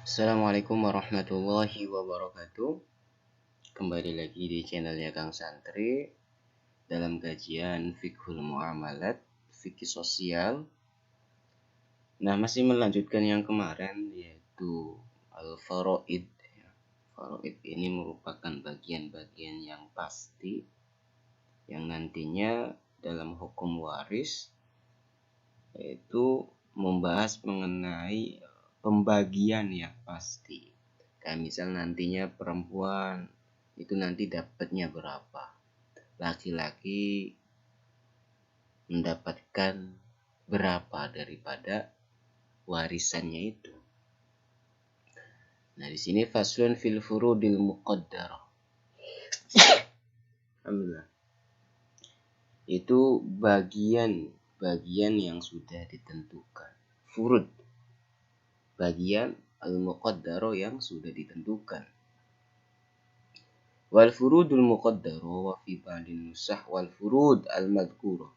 Assalamualaikum warahmatullahi wabarakatuh. Kembali lagi di channelnya Kang Santri dalam kajian Fiqhul Muamalat, Fikih Sosial. Nah, masih melanjutkan yang kemarin yaitu Al-Faraid. Faraid ini merupakan bagian-bagian yang pasti yang nantinya dalam hukum waris yaitu membahas mengenai pembagian yang pasti. Kayak misal nantinya perempuan itu nanti dapatnya berapa, laki-laki mendapatkan berapa daripada warisannya itu. Nah, di sini faslun fil furudil muqaddarah. Alhamdulillah. Itu bagian yang sudah ditentukan. Furud. Bagian al-muqaddarah yang sudah ditentukan. Wal furudul muqaddarah wa fi ba'din nusah wal furud al-madhkurah.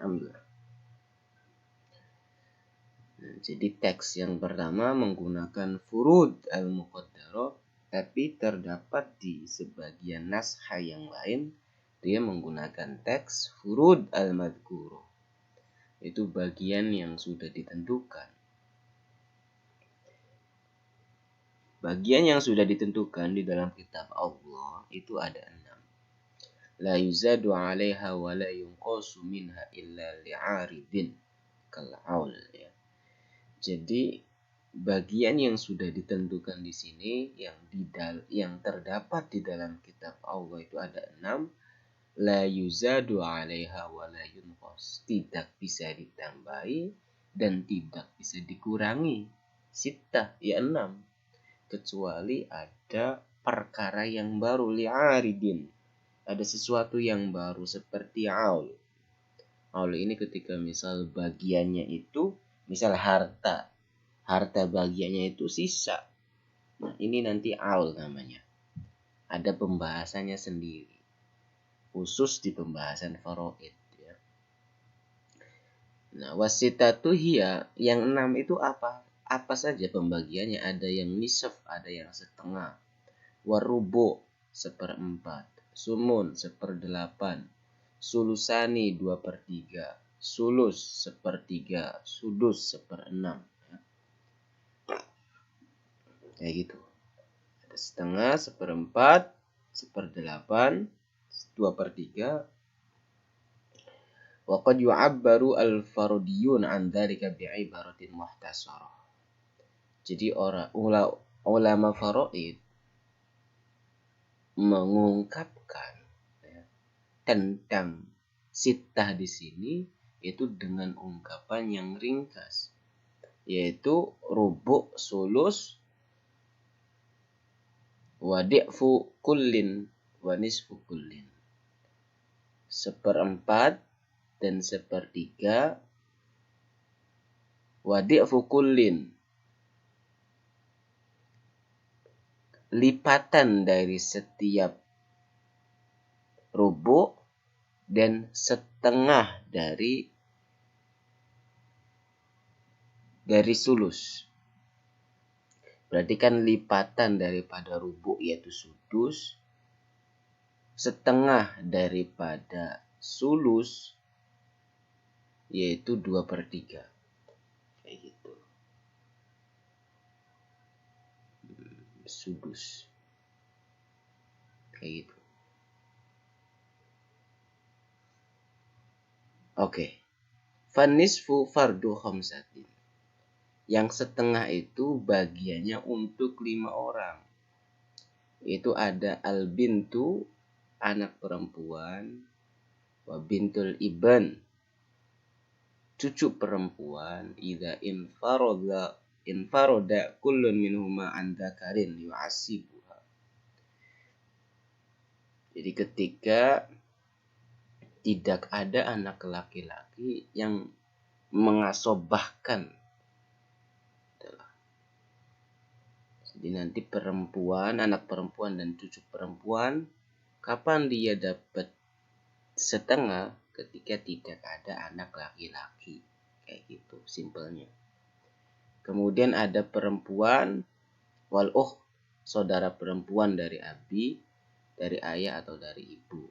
Alhamdulillah. Nah, jadi teks yang pertama menggunakan furud al-muqaddarah, tapi terdapat di sebagian naskah yang lain dia menggunakan teks furud al-madhkurah. Itu bagian yang sudah ditentukan. Bagian yang sudah ditentukan di dalam kitab Allah itu ada 6. La yuzadu 'alaiha wa la yunqasu minha illa li'aridin kal'aul ya. Jadi bagian yang sudah ditentukan di sini yang terdapat di dalam kitab Allah itu ada 6. La yuzadu 'alaiha wa la yunqas. Tidak bisa ditambahi dan tidak bisa dikurangi. Sittah ya 6. Kecuali ada perkara yang baru li'aridin. Ada sesuatu yang baru seperti aul. Aul ini ketika misal bagiannya itu misal harta bagiannya itu sisa. Nah, ini nanti aul namanya. Ada pembahasannya sendiri. Khusus di pembahasan faraid ya. Nah, wasitatu hiya yang 6 itu apa? Apa saja pembagiannya? Ada yang nisf, ada yang setengah. Warubu 1/4, sumun 1/8, sulusani 2/3, sulus 1/3, sudus 1/6. Kayak gitu. Ada setengah, 1/4, 1/8, 2/3. Wa qad yu'abbaru al-faradiyun an dzalika bi'ibaratin muhtasarah. Jadi ulama faraid mengungkapkan tentang sittah di sini itu dengan ungkapan yang ringkas, yaitu rubu' sulus wa di'fu kullin wa nisfu kullin. 1/4 dan 1/3 wa di'fu kullin, lipatan dari setiap rubu' dan setengah dari sulus. Berarti kan lipatan daripada rubu' yaitu sudus, setengah daripada sulus yaitu 2/3. Kayak gitu. Sudus. Kayak gitu. Oke. Fanisfu fardu khamsatin. Yang setengah itu bagiannya untuk 5 orang. Itu ada al-bintu, anak perempuan, wa bintul ibn, cucu perempuan, idza infaroda kullun minhuma an dzakarin yu'asibuha. Jadi ketika tidak ada anak laki-laki yang mengasobahkan. Jadi nanti anak perempuan dan cucu perempuan, kapan dia dapat setengah? ketika tidak ada anak laki-laki. Kayak gitu simpelnya. Kemudian ada perempuan wal saudara perempuan dari abi, dari ayah atau dari ibu.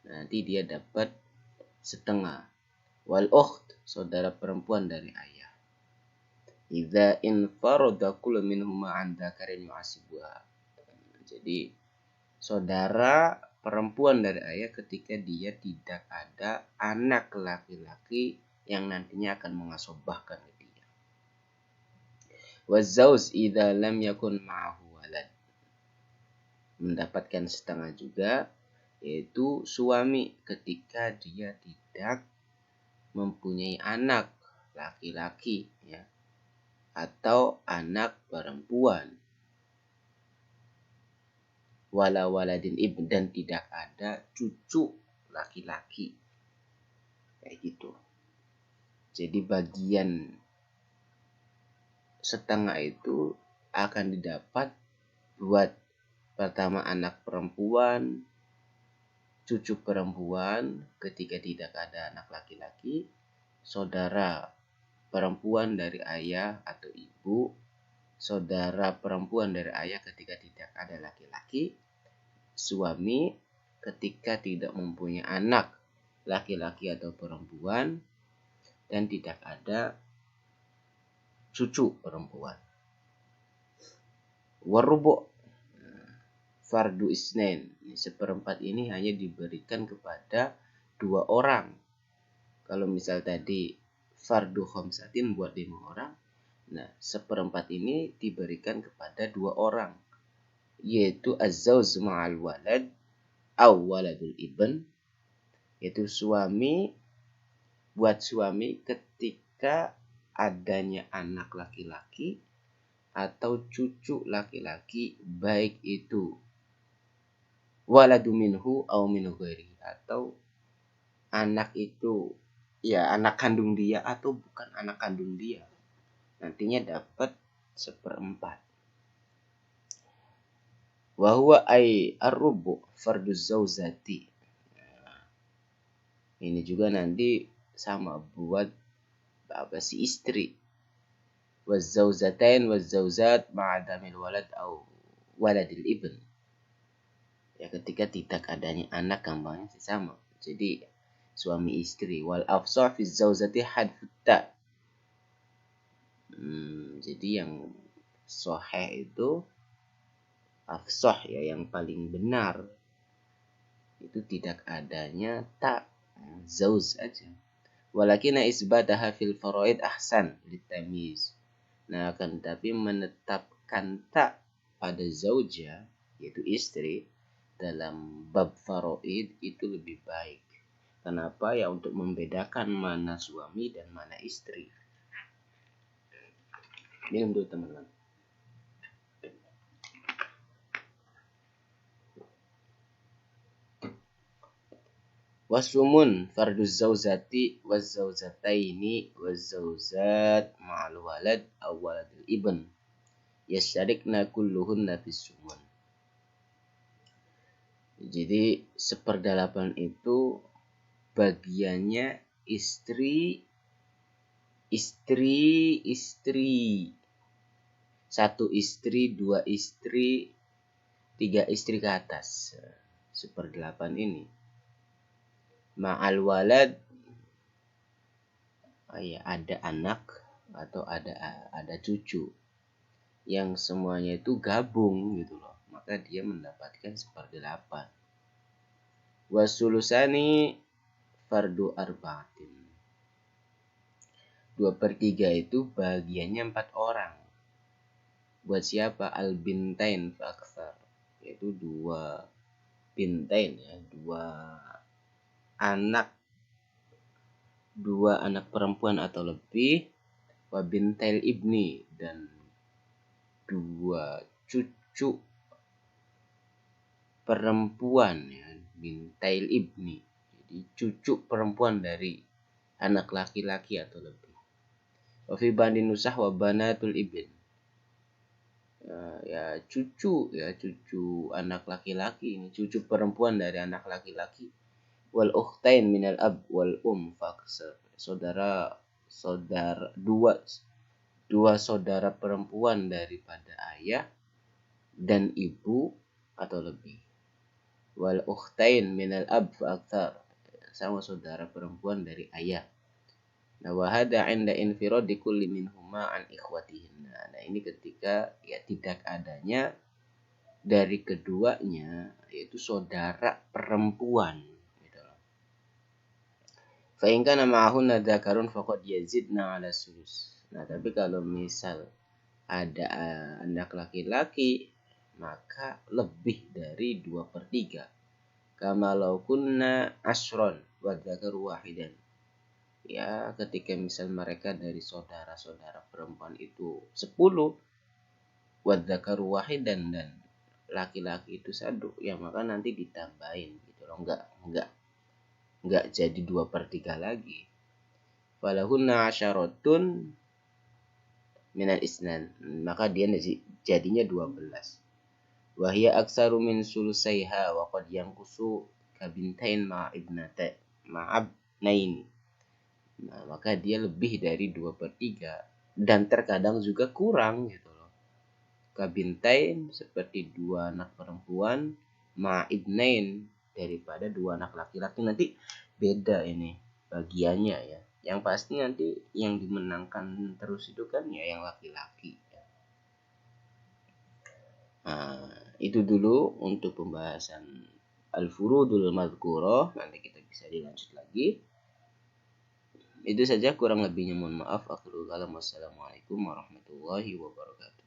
Nanti dia dapat setengah. Wal saudara perempuan dari ayah. Idza infarada kullu minhuma an dzakarin yu'asibuha. Jadi saudara perempuan dari ayah ketika dia tidak ada anak laki-laki yang nantinya akan mengasobahkan ke dia. Wazzauz idza lam yakun ma'ahu walad. Mendapatkan setengah juga, yaitu suami ketika dia tidak mempunyai anak laki-laki, ya, atau anak perempuan. Wala waladin ibn, dan tidak ada cucu laki-laki. Kayak gitu. Jadi bagian setengah itu akan didapat buat pertama anak perempuan, cucu perempuan ketika tidak ada anak laki-laki, saudara perempuan dari ayah atau ibu, saudara perempuan dari ayah ketika tidak ada laki-laki, suami ketika tidak mempunyai anak laki-laki atau perempuan, dan tidak ada cucu perempuan. Warubu fardu isnain. Seperempat ini hanya diberikan kepada 2 orang. Kalau misal tadi fardu khamsatin buat 5 orang, nah seperempat ini diberikan kepada 2 orang, yaitu az-zawj ma'al walad aw waladul ibn, yaitu suami buat suami ketika adanya anak laki-laki atau cucu laki-laki, baik itu waladu minhu aw min ghairi, atau anak itu ya anak kandung dia atau bukan anak kandung dia, nantinya dapat seperempat. Wa huwa ay ar-rubu fardu zauzati. Ini juga nanti sama buat si istri. Waz-zauzatain waz-zauzat ma'adamil walad au waladil ibn. Ya ketika tidak adanya anak gampangnya sama. Jadi suami istri. Wal afsah fi zauzati hadfutta. Jadi yang sahih itu afsah, ya yang paling benar itu tidak adanya tak, zauz aja. Walakin isbataha fil faraid ahsan litamyiz. Nah, akan tetapi menetapkan tak pada zauja, yaitu istri, dalam bab faraid itu lebih baik. Kenapa? Ya untuk membedakan mana suami dan mana istri. Minum dulu teman-teman. Wasumun farduz zauzati waz zauzataini waz zauzat ma'al walad aw waladil ibn yasyarikna kulluhunna fis sumun. Jadi 1/8 itu bagiannya istri, 1 istri, 2 istri, 3 istri ke atas. 1/8 ini ma'al walad, ya ada anak atau ada cucu yang semuanya itu gabung gitu loh, maka dia mendapatkan 1/8. Wasulusani fardu arba'atin. 2/3 itu bagiannya 4 orang. Buat siapa? Al bintain fa'akthar, yaitu 2 bintain, ya, 2 anak perempuan atau lebih, wa bintail ibni, dan 2 cucu perempuan, ya, bintail ibni, jadi cucu perempuan dari anak laki-laki atau lebih. Wa fi bandin nusah wa banatul ibn, ya cucu anak laki-laki, ini cucu perempuan dari anak laki-laki Wal ukhtain minal ab wal faksir. Saudara dua saudara perempuan daripada ayah dan ibu atau lebih. Wal ukhtain minal ab faktar, sama saudara perempuan dari ayah. Nah, wahada 'inda infiradi kulli minhuma an ikhwatihinna. Nah, ini ketika ya tidak adanya dari keduanya yaitu saudara perempuan gitu. Fa in kana ma'ahunna dzakarun faqad yazidna 'ala sulus. Nah, tapi kalau misal ada anak laki-laki maka lebih dari 2/3. Kama law kunna asron wa dzakaru wahidan. Ya, ketika misal mereka dari saudara-saudara perempuan itu 10, wadzakaru wahidan, dan laki-laki itu satu, ya maka nanti ditambahin gitu loh, enggak jadi 2/3 lagi. Falahunna asyaratun minal isnan, maka dia jadinya 12. Wahia aksaru min sulusaiha wa qad yanqusu kabintain ma'abnaini. Nah, maka dia lebih dari 2/3 dan terkadang juga kurang gitu loh. Kabintain seperti 2 anak perempuan, ma'ibnain daripada 2 anak laki-laki. Nanti beda ini bagiannya ya. Yang pasti nanti yang dimenangkan terus itu kan ya yang laki-laki. Nah, itu dulu untuk pembahasan al-furudul madhkurah. Nanti kita bisa dilanjut lagi. Itu saja, kurang lebihnya mohon maaf. Akhirul kalam. Wassalamualaikum warahmatullahi wabarakatuh.